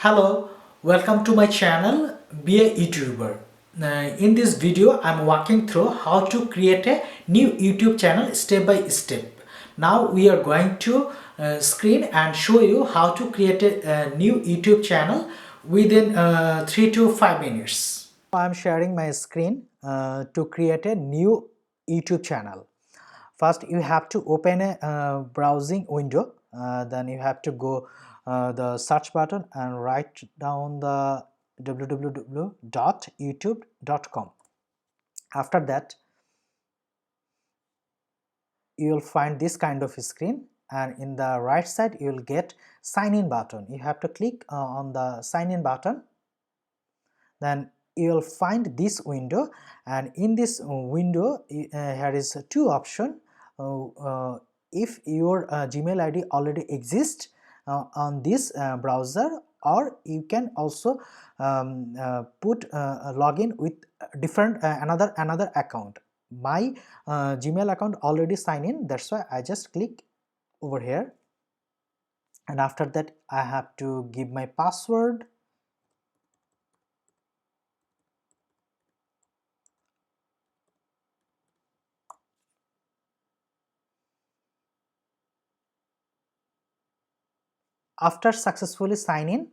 Hello, welcome to my channel, Be a YouTuber. In this video, I'm walking through how to create a new YouTube channel step by step. Now we are going to screen and show you how to create a new YouTube channel within 3 to 5 minutes. I'm sharing my screen to create a new YouTube channel. First, you have to open a browsing window. Then you have to go the search button and write down the www.youtube.com. After that, you will find this kind of screen, and in the right side you will get sign in button. You have to click on the sign in button. Then you will find this window, and in this window here is two options. If your Gmail ID already exists on this browser, or you can also put login with different another account. My Gmail account already signed in, that's why I just click over here, and after that I have to give my password. After successfully sign in,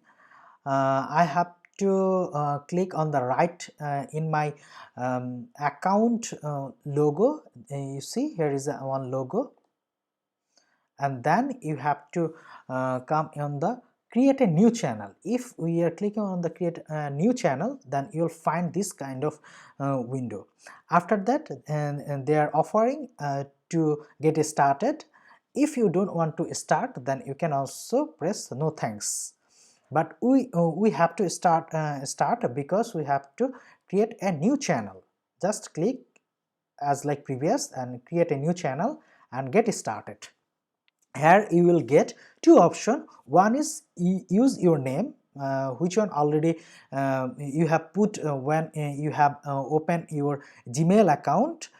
I have to click on the right in my account logo. You see here is one logo, and then you have to come on the create a new channel. If we are clicking on the create a new channel, then you'll find this kind of window. After that, and they are offering to get started. If you don't want to start, then you can also press no thanks. But we have to start because we have to create a new channel. Just click as like previous and create a new channel and get started. Here you will get two options. One is use your name, which one already you have put when you have opened your Gmail account.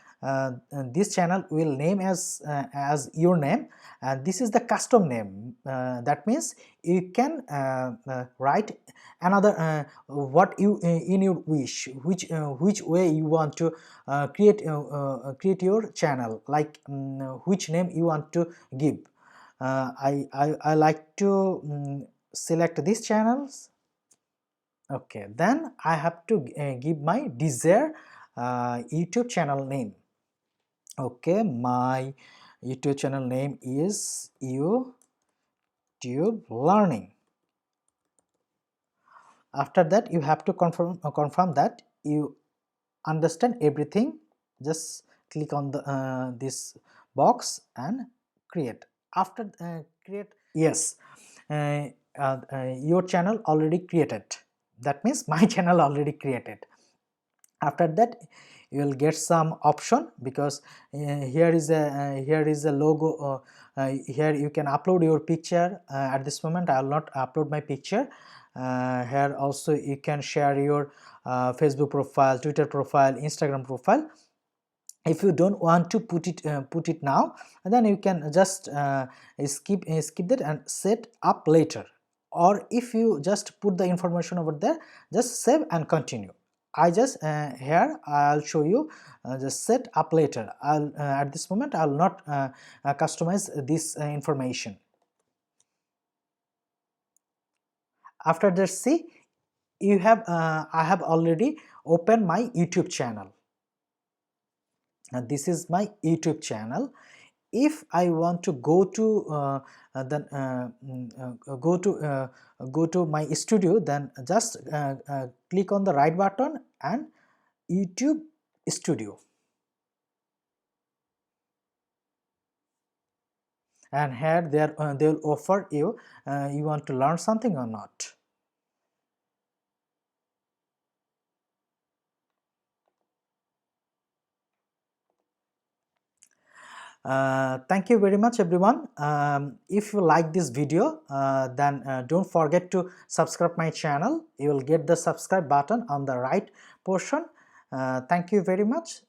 This channel will name as your name, and this is the custom name. That means you can write another what you in your wish, which way you want to create your channel, like which name you want to give. I like to select these channels. Okay, then I have to give my desired YouTube channel name. Okay, my YouTube channel name is YouTube Learning. After that, you have to confirm that you understand everything. Just click on the this box and create. After create, yes, your channel already created. That means my channel already created. After that, you will get some option, because here is a logo. Here you can upload your picture. At this moment I will not upload my picture. Here also you can share your Facebook profile, Twitter profile, Instagram profile. If you don't want to put it now, then you can just skip that and set up later. Or if you just put the information over there, just save and continue. I just here I'll show you just set up later. I'll at this moment I'll not customize this information. After that, see, you have I have already opened my YouTube channel. This is my YouTube channel. If I want to go to go to my studio, then just click on the right button and YouTube Studio, and here they will offer you you want to learn something or not. Thank you very much, everyone. If you like this video, then don't forget to subscribe my channel. You will get the subscribe button on the right portion. Thank you very much.